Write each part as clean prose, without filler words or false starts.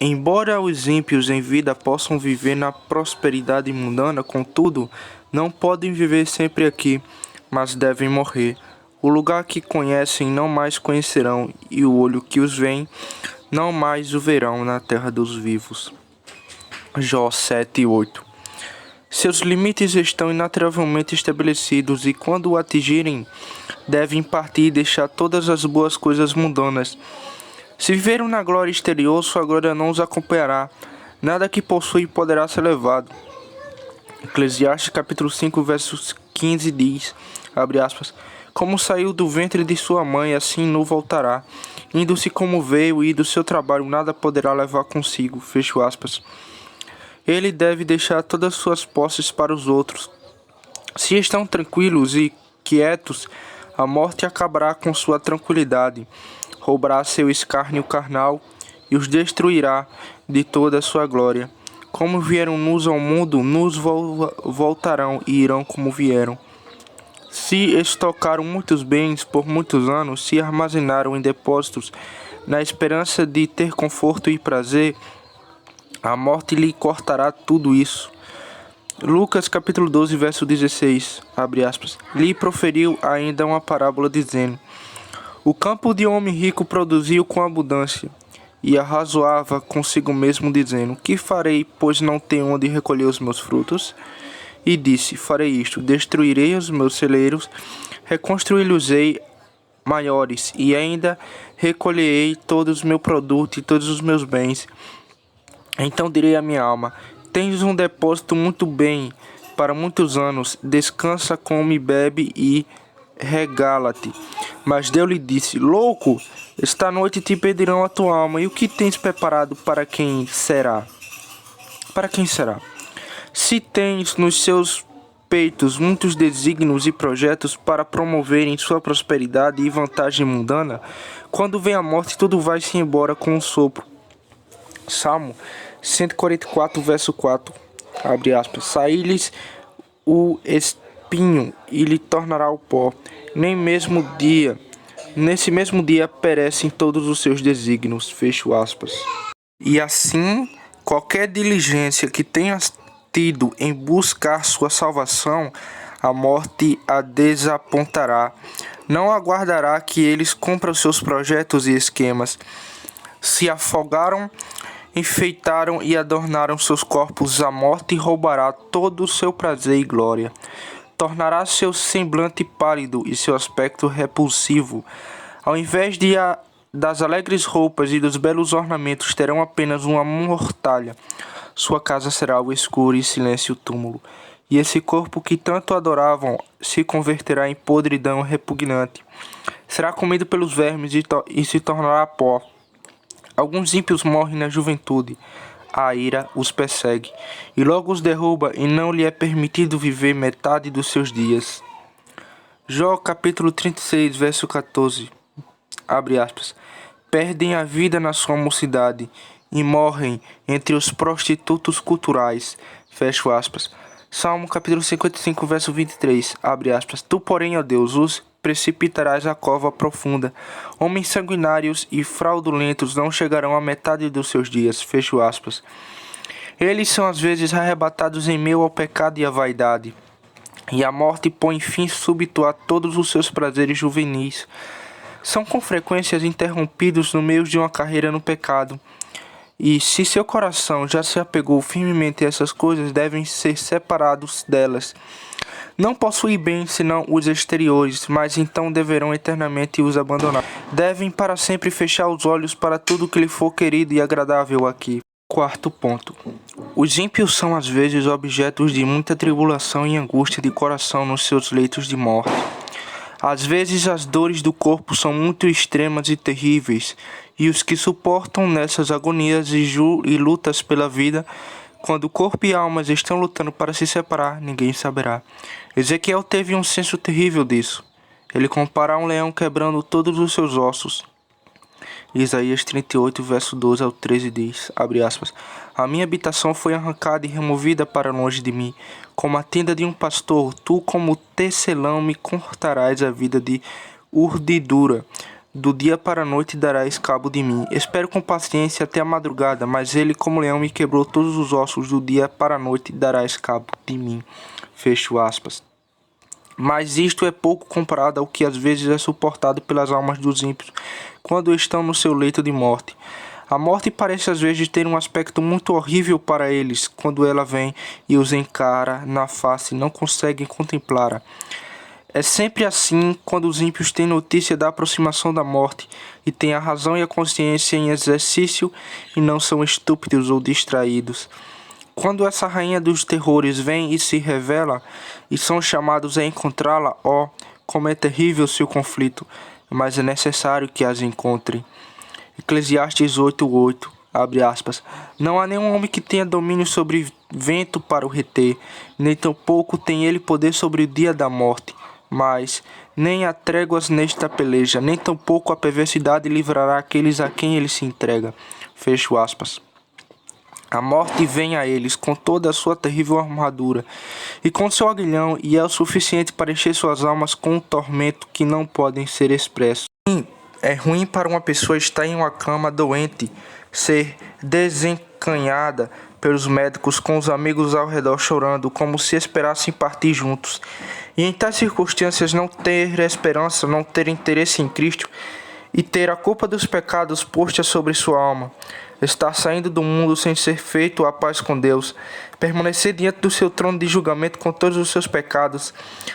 Embora os ímpios em vida possam viver na prosperidade mundana, contudo, não podem viver sempre aqui, mas devem morrer. O lugar que conhecem não mais conhecerão, e o olho que os vê não mais o verão na terra dos vivos. Jó 7:8. Seus limites estão inalteravelmente estabelecidos, e quando o atingirem, devem partir e deixar todas as boas coisas mundanas. Se viveram na glória exterior, sua glória não os acompanhará. Nada que possui poderá ser levado. Eclesiastes capítulo 5, versos 15 diz, abre aspas, como saiu do ventre de sua mãe, assim não voltará. Indo-se como veio, e do seu trabalho nada poderá levar consigo. Fecho aspas. Ele deve deixar todas suas posses para os outros. Se estão tranquilos e quietos, a morte acabará com sua tranquilidade. Roubará seu escárnio carnal e os destruirá de toda a sua glória. Como vieram nus ao mundo, nus voltarão e irão como vieram. Se estocaram muitos bens por muitos anos, se armazenaram em depósitos na esperança de ter conforto e prazer, a morte lhe cortará tudo isso. Lucas capítulo 12, verso 16, abre aspas, lhe proferiu ainda uma parábola dizendo, o campo de um homem rico produziu com abundância, e arrazoava consigo mesmo, dizendo, que farei, pois não tenho onde recolher os meus frutos? E disse, farei isto, destruirei os meus celeiros, reconstruí-los-ei maiores, e ainda recolherei todos os meus produtos e todos os meus bens. Então direi à minha alma, tens um depósito muito bem, para muitos anos, descansa, come, bebe e regala-te. Mas Deus lhe disse, louco, esta noite te pedirão a tua alma, e o que tens preparado para quem será? Para quem será? Se tens nos seus peitos muitos desígnios e projetos para promoverem sua prosperidade e vantagem mundana, quando vem a morte tudo vai-se embora com um sopro. Salmo 144, verso 4, abre aspas, saí-lhes o espinho e lhe tornará o pó, nesse mesmo dia perecem todos os seus desígnios, fecho aspas. E assim, qualquer diligência que tenhas tido em buscar sua salvação, a morte a desapontará. Não aguardará que eles cumpram seus projetos e esquemas. Se afogaram, enfeitaram e adornaram seus corpos, a morte roubará todo o seu prazer e glória. Tornará seu semblante pálido e seu aspecto repulsivo. Ao invés das alegres roupas e dos belos ornamentos, terão apenas uma mortalha. Sua casa será o escuro e silêncio túmulo. E esse corpo que tanto adoravam se converterá em podridão repugnante. Será comido pelos vermes e se tornará pó. Alguns ímpios morrem na juventude. A ira os persegue, e logo os derruba, e não lhe é permitido viver metade dos seus dias. Jó capítulo 36, verso 14, abre aspas, perdem a vida na sua mocidade, e morrem entre os prostitutos culturais, fecho aspas. Salmo capítulo 55, verso 23, abre aspas, tu porém, ó Deus, os precipitarás à cova profunda. Homens sanguinários e fraudulentos não chegarão à metade dos seus dias. Fecho aspas. Eles são às vezes arrebatados em meio ao pecado e à vaidade. E a morte põe fim súbito a todos os seus prazeres juvenis. São com frequência interrompidos no meio de uma carreira no pecado. E se seu coração já se apegou firmemente a essas coisas, devem ser separados delas. Não possuem bens senão os exteriores, mas então deverão eternamente os abandonar. Devem para sempre fechar os olhos para tudo que lhe for querido e agradável aqui. Quarto ponto. Os ímpios são às vezes objetos de muita tribulação e angústia de coração nos seus leitos de morte. Às vezes as dores do corpo são muito extremas e terríveis, e os que suportam nessas agonias e lutas pela vida, quando o corpo e almas estão lutando para se separar, ninguém saberá. Ezequiel teve um senso terrível disso. Ele compara um leão quebrando todos os seus ossos. Isaías 38, verso 12 ao 13 diz, abre aspas, a minha habitação foi arrancada e removida para longe de mim. Como a tenda de um pastor, tu como tecelão me cortarás a vida de urdidura. Do dia para a noite darás cabo de mim. Espero com paciência até a madrugada, mas ele, como leão, me quebrou todos os ossos. Do dia para a noite darás cabo de mim. Fecho aspas. Mas isto é pouco comparado ao que às vezes é suportado pelas almas dos ímpios quando estão no seu leito de morte. A morte parece às vezes ter um aspecto muito horrível para eles. Quando ela vem e os encara na face, não conseguem contemplá-la. É sempre assim quando os ímpios têm notícia da aproximação da morte e têm a razão e a consciência em exercício e não são estúpidos ou distraídos. Quando essa rainha dos terrores vem e se revela e são chamados a encontrá-la, como é terrível seu conflito, mas é necessário que as encontrem. Eclesiastes 8:8, abre aspas. Não há nenhum homem que tenha domínio sobre vento para o reter, nem tampouco tem ele poder sobre o dia da morte. Mas nem há tréguas nesta peleja, nem tampouco a perversidade livrará aqueles a quem ele se entrega. Fecho aspas. A morte vem a eles com toda a sua terrível armadura e com seu aguilhão, e é o suficiente para encher suas almas com um tormento que não podem ser expressos. É ruim para uma pessoa estar em uma cama doente, ser desencanhada pelos médicos com os amigos ao redor chorando, como se esperassem partir juntos. E em tais circunstâncias não ter esperança, não ter interesse em Cristo e ter a culpa dos pecados posta sobre sua alma. Estar saindo do mundo sem ser feito a paz com Deus, permanecer diante do seu trono de julgamento com todos os seus pecados,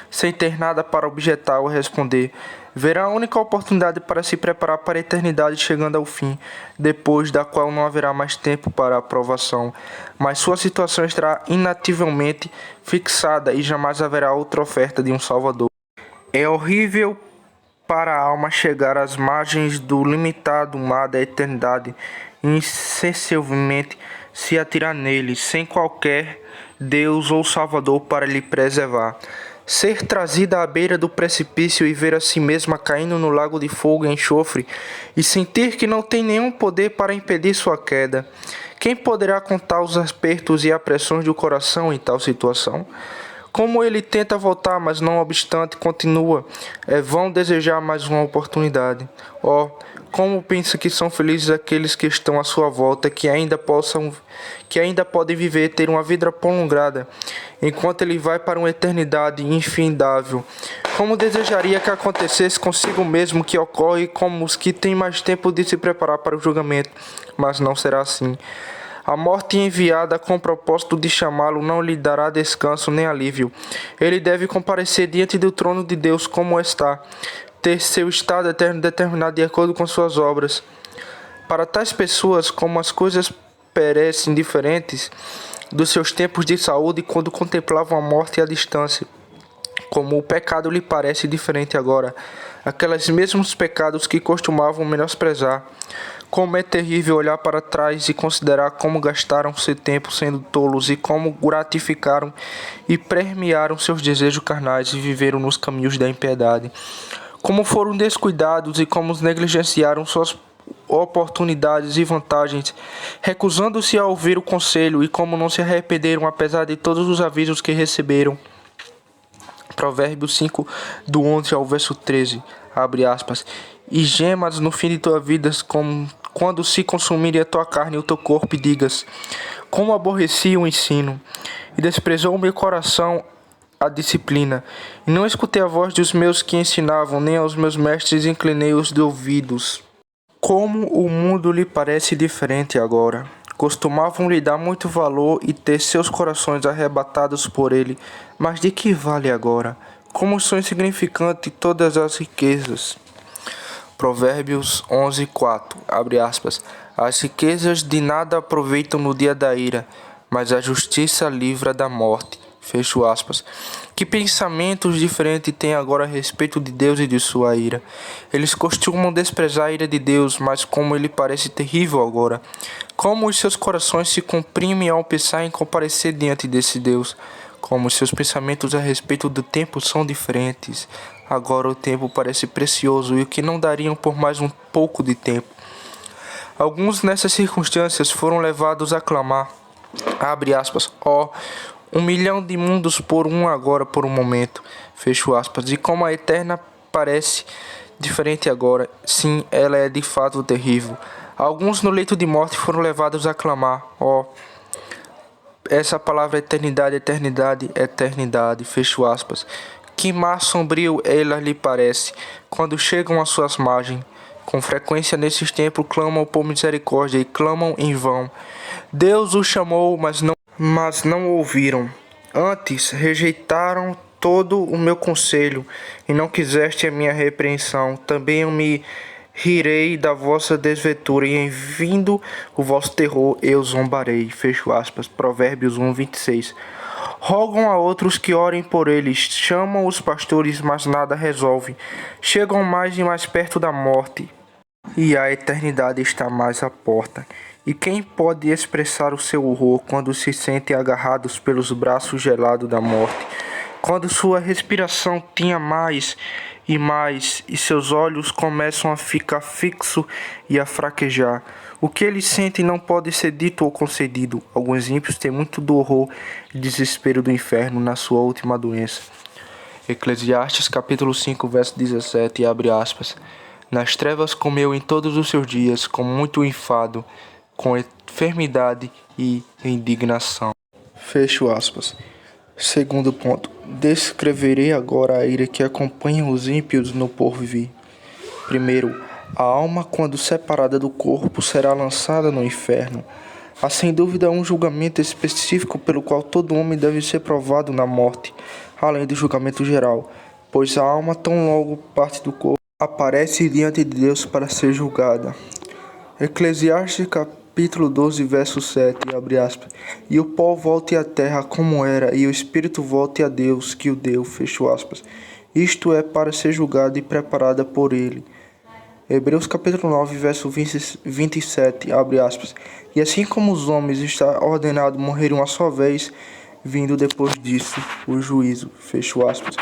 sem ter nada para objetar ou responder. Verá a única oportunidade para se preparar para a eternidade chegando ao fim, depois da qual não haverá mais tempo para a aprovação, mas sua situação estará inativelmente fixada e jamais haverá outra oferta de um Salvador. É horrível para a alma chegar às margens do limitado mar da eternidade e insensivelmente se atirar nele, sem qualquer Deus ou Salvador para lhe preservar. Ser trazida à beira do precipício e ver a si mesma caindo no lago de fogo e enxofre e sentir que não tem nenhum poder para impedir sua queda. Quem poderá contar os apertos e apressões do coração em tal situação? Como ele tenta voltar, mas não obstante continua, é vão desejar mais uma oportunidade. Como pensa que são felizes aqueles que estão à sua volta, que ainda podem viver, ter uma vida prolongada, enquanto ele vai para uma eternidade infindável. Como desejaria que acontecesse consigo mesmo que ocorre com os que têm mais tempo de se preparar para o julgamento, mas não será assim. A morte enviada com o propósito de chamá-lo não lhe dará descanso nem alívio. Ele deve comparecer diante do trono de Deus como está, ter seu estado eterno determinado de acordo com suas obras. Para tais pessoas, como as coisas parecem diferentes dos seus tempos de saúde quando contemplavam a morte à distância, como o pecado lhe parece diferente agora, aqueles mesmos pecados que costumavam menosprezar. Como é terrível olhar para trás e considerar como gastaram seu tempo sendo tolos e como gratificaram e permearam seus desejos carnais e viveram nos caminhos da impiedade. Como foram descuidados e como negligenciaram suas oportunidades e vantagens, recusando-se a ouvir o conselho, e como não se arrependeram apesar de todos os avisos que receberam. Provérbios 5, do 11 ao verso 13, abre aspas. E gemas no fim de tua vida, como quando se consumirem a tua carne e o teu corpo, e digas, como aborreci o ensino, e desprezou o meu coração a disciplina, e não escutei a voz dos meus que ensinavam, nem aos meus mestres inclinei os ouvidos. Como o mundo lhe parece diferente agora. Costumavam lhe dar muito valor e ter seus corações arrebatados por ele, mas de que vale agora? Como são insignificantes todas as riquezas. Provérbios 11:4, abre aspas. As riquezas de nada aproveitam no dia da ira, mas a justiça livra da morte. Fecho aspas. Que pensamentos diferentes têm agora a respeito de Deus e de sua ira? Eles costumam desprezar a ira de Deus, mas como ele parece terrível agora. Como os seus corações se comprimem ao pensar em comparecer diante desse Deus. Como os seus pensamentos a respeito do tempo são diferentes. Agora o tempo parece precioso e o que não dariam por mais um pouco de tempo. Alguns nessas circunstâncias foram levados a clamar, abre aspas, 1.000.000 de mundos por um agora, por um momento, fecho aspas, e como a eterna parece diferente agora. Sim, ela é de fato terrível. Alguns no leito de morte foram levados a clamar: ó, essa palavra eternidade, eternidade, eternidade, fecho aspas. Que mar sombrio ela lhe parece, quando chegam às suas margens. Com frequência nesses tempos clamam por misericórdia e clamam em vão. Deus os chamou, mas não ouviram. Antes rejeitaram todo o meu conselho, e não quiseste a minha repreensão. Também eu me rirei da vossa desventura, e em vindo o vosso terror eu zombarei. Fecho aspas. Provérbios 1:26. Rogam a outros que orem por eles, chamam os pastores, mas nada resolve. Chegam mais e mais perto da morte, e a eternidade está mais à porta. E quem pode expressar o seu horror quando se sentem agarrados pelos braços gelados da morte? Quando sua respiração tinha mais, e seus olhos começam a ficar fixos e a fraquejar. O que eles sentem não pode ser dito ou concedido. Alguns ímpios têm muito do horror e desespero do inferno na sua última doença. Eclesiastes capítulo 5, verso 17, abre aspas. Nas trevas comeu em todos os seus dias, com muito enfado, com enfermidade e indignação. Fecho aspas. Segundo ponto. Descreverei agora a ira que acompanha os ímpios no porvir. Primeiro, a alma, quando separada do corpo, será lançada no inferno. Há sem dúvida um julgamento específico pelo qual todo homem deve ser provado na morte, além do julgamento geral, pois a alma, tão logo parte do corpo, aparece diante de Deus para ser julgada. Eclesiastes capítulo 12, verso 7, abre aspas. E o pó volte à terra como era, e o espírito volte a Deus que o deu, fecho aspas. Isto é para ser julgada e preparada por ele. Hebreus capítulo 9, verso 27, abre aspas. E assim como os homens está ordenado morrer uma só vez, vindo depois disso o juízo, fecho aspas.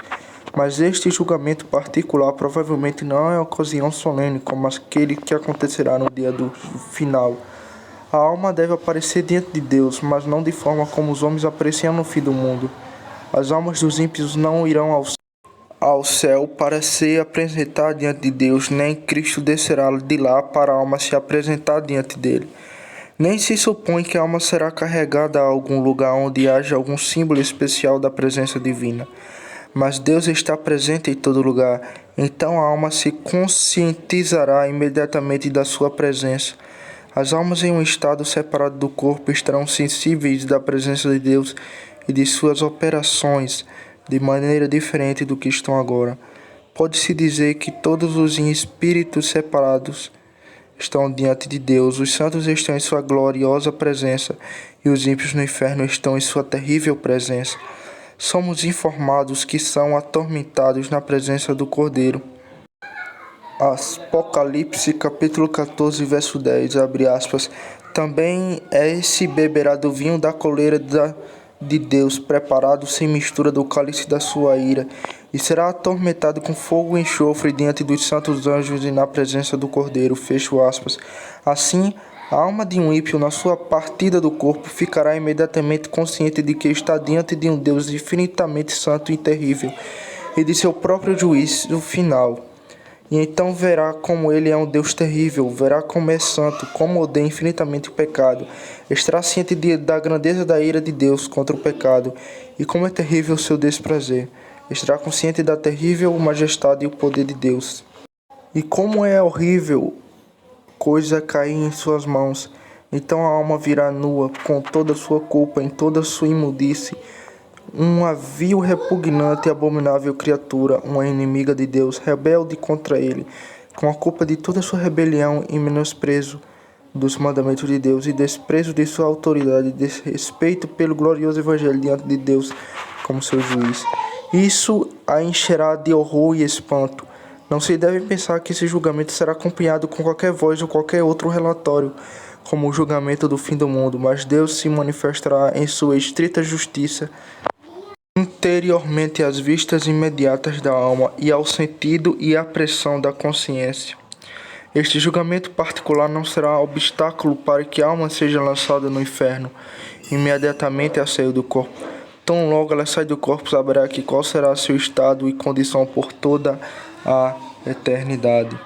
Mas este julgamento particular provavelmente não é uma ocasião solene como aquele que acontecerá no dia do final. A alma deve aparecer diante de Deus, mas não de forma como os homens apareciam no fim do mundo. As almas dos ímpios não irão ao céu para se apresentar diante de Deus, nem Cristo descerá de lá para a alma se apresentar diante dele. Nem se supõe que a alma será carregada a algum lugar onde haja algum símbolo especial da presença divina. Mas Deus está presente em todo lugar, então a alma se conscientizará imediatamente da sua presença. As almas em um estado separado do corpo estarão sensíveis da presença de Deus e de suas operações de maneira diferente do que estão agora. Pode-se dizer que todos os espíritos separados estão diante de Deus, os santos estão em sua gloriosa presença e os ímpios no inferno estão em sua terrível presença. Somos informados que são atormentados na presença do Cordeiro. Apocalipse capítulo 14, verso 10, abre aspas. Também esse beberá do vinho da coleira de Deus, preparado sem mistura do cálice da sua ira, e será atormentado com fogo e enxofre diante dos santos anjos e na presença do Cordeiro, fecho aspas. Assim, a alma de um ímpio, na sua partida do corpo, ficará imediatamente consciente de que está diante de um Deus infinitamente santo e terrível, e de seu próprio juízo final. E então verá como ele é um Deus terrível, verá como é santo, como odeia infinitamente o pecado, estará ciente da grandeza da ira de Deus contra o pecado, e como é terrível o seu desprazer, estará consciente da terrível majestade e o poder de Deus. E como é horrível coisa cair em suas mãos, então a alma virá nua, com toda a sua culpa, em toda a sua imundice, uma vil, repugnante e abominável criatura, uma inimiga de Deus, rebelde contra ele, com a culpa de toda a sua rebelião e menosprezo dos mandamentos de Deus e desprezo de sua autoridade, desrespeito pelo glorioso evangelho diante de Deus como seu juiz. Isso a encherá de horror e espanto. Não se deve pensar que esse julgamento será acompanhado com qualquer voz ou qualquer outro relatório, como o julgamento do fim do mundo, mas Deus se manifestará em sua estrita justiça interiormente às vistas imediatas da alma e ao sentido e à pressão da consciência. Este julgamento particular não será obstáculo para que a alma seja lançada no inferno imediatamente a sair do corpo. Tão logo ela sai do corpo, saberá que qual será seu estado e condição por toda a eternidade.